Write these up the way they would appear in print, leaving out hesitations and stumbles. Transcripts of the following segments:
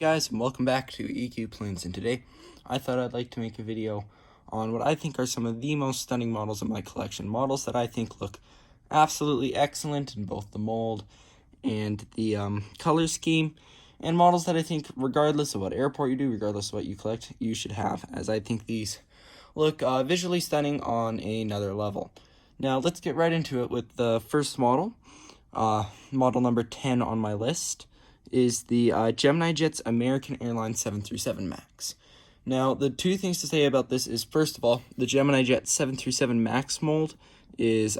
Guys, and welcome back to EQ Planes, and today I thought I'd like to make a video on what I think are some of the most stunning models in my collection. Models that I think look absolutely excellent in both the mold and the color scheme, and models that I think, regardless of what airport you do, regardless of what you collect, you should have, as I think these look visually stunning on another level. Now let's get right into it with the first model. Model number 10 on my list is the Gemini Jets American Airlines 737 MAX. Now, the two things to say about this is, first of all, the Gemini Jet 737 MAX mold is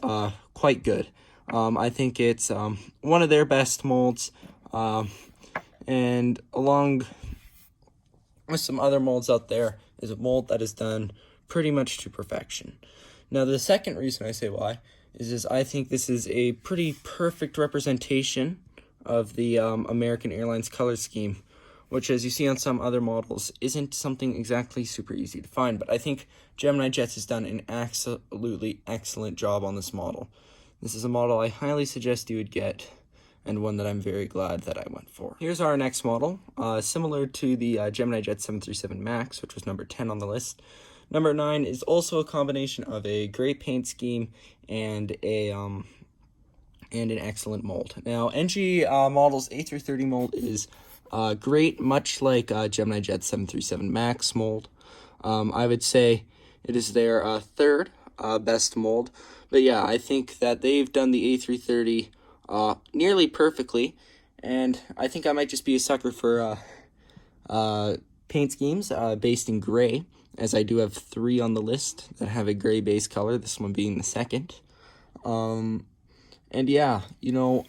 quite good. I think it's one of their best molds, and along with some other molds out there, is a mold that is done pretty much to perfection. Now, the second reason I say why is I think this is a pretty perfect representation of the American Airlines color scheme, which, as you see on some other models, isn't something exactly super easy to find. But I think Gemini Jets has done an absolutely excellent job on this model. This is a model I highly suggest you would get, and one that I'm very glad that I went for. Here's our next model, similar to the Gemini Jet 737 MAX, which was number 10 on the list. Number 9 is also a combination of a great paint scheme and an excellent mold. Now, NG Models A330 mold is great, much like Gemini Jet 737 MAX mold. I would say it is their third best mold. But yeah, I think that they've done the A330 nearly perfectly, and I think I might just be a sucker for paint schemes based in gray, as I do have 3 on the list that have a gray base color, this one being the second. And yeah,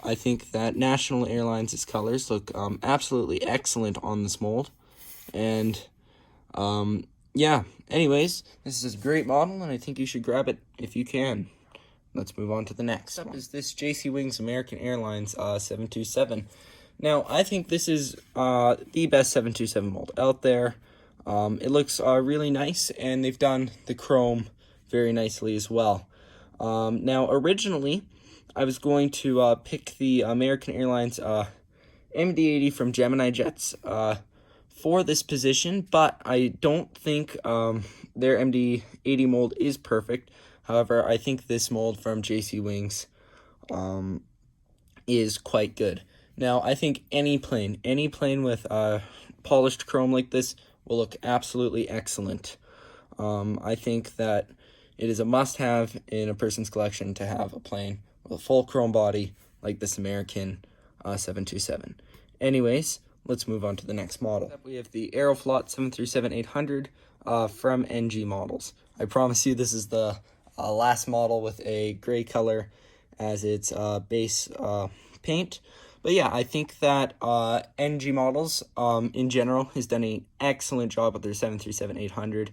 I think that National Airlines' colors look absolutely excellent on this mold. And yeah, anyways, this is a great model, and I think you should grab it if you can. Let's move on to the next. Next up is this JC Wings American Airlines 727. Now, I think this is the best 727 mold out there. It looks really nice, and they've done the chrome very nicely as well. Now, originally, I was going to pick the American Airlines MD-80 from Gemini Jets for this position, but I don't think their MD-80 mold is perfect. However, I think this mold from JC Wings is quite good. Now, I think any plane with polished chrome like this will look absolutely excellent. I think that it is a must-have in a person's collection to have a plane with a full chrome body like this American 727. Anyways, let's move on to the next model. We have the Aeroflot 737-800 from NG Models. I promise you this is the last model with a gray color as its base paint. But yeah, I think that NG Models in general has done an excellent job with their 737-800.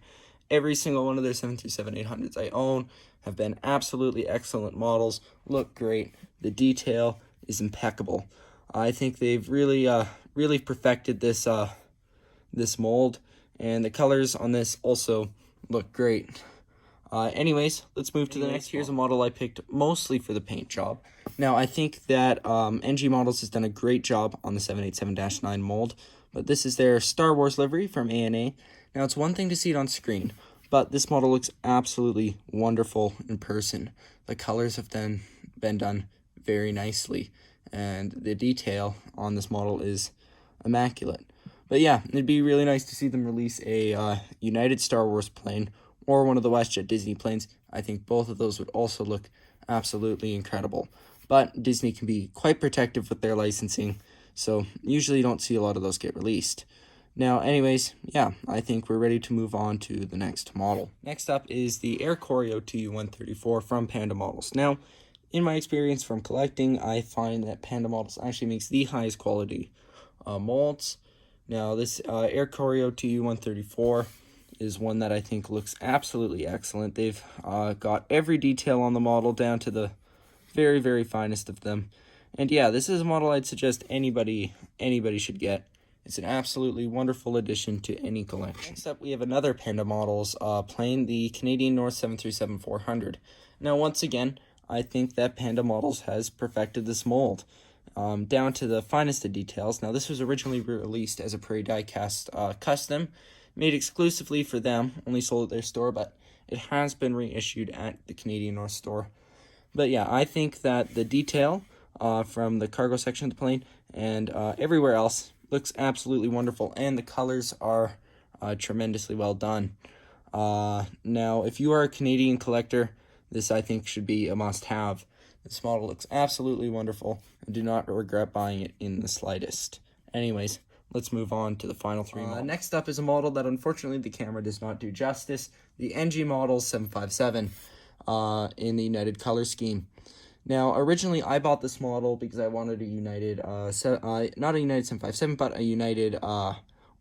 Every single one of their 737-800s I own have been absolutely excellent models, look great, the detail is impeccable. I think they've really perfected this this mold, and the colors on this also look great. Anyways, let's move to the next. Here's a model I picked mostly for the paint job. Now, I think that NG Models has done a great job on the 787-9 mold, but this is their Star Wars livery from ANA. Now, it's one thing to see it on screen, but this model looks absolutely wonderful in person. The colors have been done very nicely, and the detail on this model is immaculate. But yeah, it'd be really nice to see them release a United Star Wars plane or one of the WestJet Disney planes. I think both of those would also look absolutely incredible. But Disney can be quite protective with their licensing, so usually you don't see a lot of those get released. Now, anyways, yeah, I think we're ready to move on to the next model. Next up is the Air Corio TU-134 from Panda Models. Now, in my experience from collecting, I find that Panda Models actually makes the highest quality molds. Now, this Air Corio TU-134 is one that I think looks absolutely excellent. They've got every detail on the model down to the very, very finest of them. And yeah, this is a model I'd suggest anybody should get. It's an absolutely wonderful addition to any collection. Next up, we have another Panda Models plane, the Canadian North 737-400. Now, once again, I think that Panda Models has perfected this mold. down to the finest of details. Now, this was originally released as a Prairie Diecast custom, made exclusively for them, only sold at their store, but it has been reissued at the Canadian North store. But yeah, I think that the detail from the cargo section of the plane and everywhere else looks absolutely wonderful, and the colors are tremendously well done. Now, if you are a Canadian collector, this I think should be a must-have. This model looks absolutely wonderful, and do not regret buying it in the slightest. Anyways, let's move on to the final three models. Next up is a model that unfortunately the camera does not do justice, the NG Models 757 in the United color scheme. Now, originally I bought this model because I wanted a United, not a United 757, but a United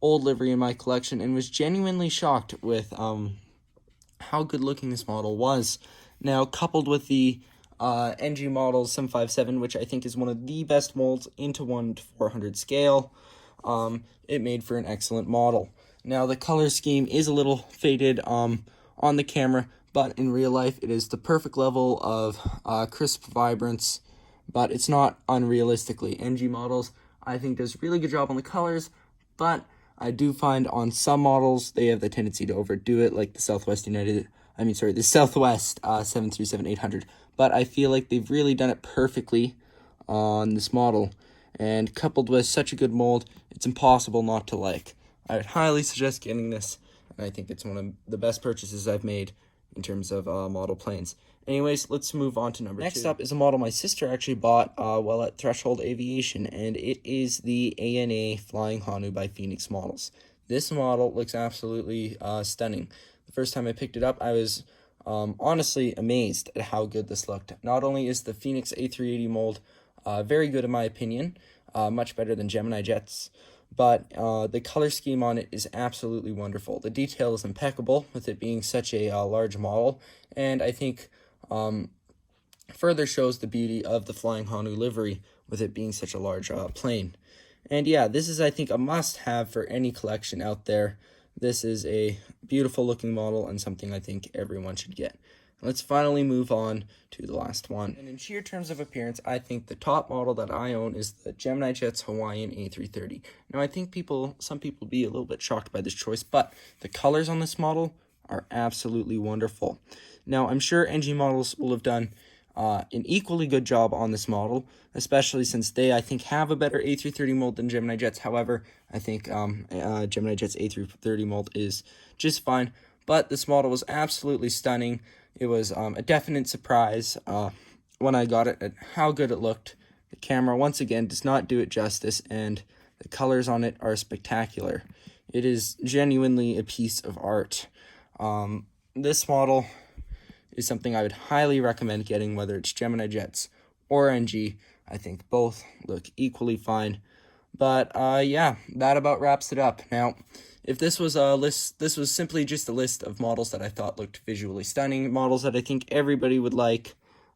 old livery in my collection, and was genuinely shocked with how good looking this model was. Now, coupled with the NG Models 757, which I think is one of the best molds into 1:400 scale, it made for an excellent model. Now, the color scheme is a little faded on the camera, but in real life it is the perfect level of crisp vibrance, but it's not unrealistically. NG Models, I think, does a really good job on the colors, but I do find on some models they have the tendency to overdo it, like the Southwest 737-800. But I feel like they've really done it perfectly on this model, and coupled with such a good mold, it's impossible not to like. I would highly suggest getting this, and I think it's one of the best purchases I've made in terms of model planes. Anyways, let's move on to number 2. Next up is a model my sister actually bought while at Threshold Aviation, and it is the ANA Flying Hanu by Phoenix Models. This model looks absolutely stunning. The first time I picked it up, I was honestly amazed at how good this looked. Not only is the Phoenix A380 mold very good in my opinion, much better than Gemini Jets, but the color scheme on it is absolutely wonderful. The detail is impeccable with it being such a large model, and I think further shows the beauty of the Flying Hanu livery with it being such a large plane. And yeah, this is, I think, a must-have for any collection out there. This is a beautiful looking model and something I think everyone should get. Let's finally move on to the last one. And in sheer terms of appearance, I think the top model that I own is the Gemini Jets Hawaiian A330. Now, I think some people will be a little bit shocked by this choice, but the colors on this model are absolutely wonderful. Now, I'm sure NG Models will have done an equally good job on this model, especially since they, I think, have a better A330 mold than Gemini Jets. However, I think Gemini Jets A330 mold is just fine, but this model was absolutely stunning. It was a definite surprise when I got it at how good it looked. The camera, once again, does not do it justice, and the colors on it are spectacular. It is genuinely a piece of art. This model is something I would highly recommend getting, whether it's Gemini Jets or NG. I think both look equally fine. But yeah, that about wraps it up. Now, if this was a list, this was simply just a list of models that I thought looked visually stunning, models that I think everybody would like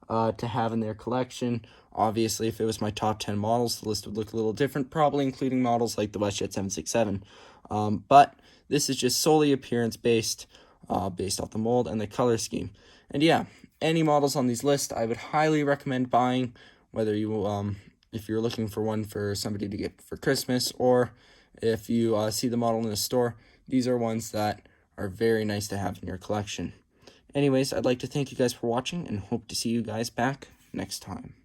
to have in their collection. Obviously, if it was my top 10 models, the list would look a little different, probably including models like the WestJet 767. But this is just solely appearance based off the mold and the color scheme. And yeah, any models on these lists I would highly recommend buying, whether you if you're looking for one for somebody to get for Christmas, or if you see the model in the store. These are ones that are very nice to have in your collection. Anyways, I'd like to thank you guys for watching and hope to see you guys back next time.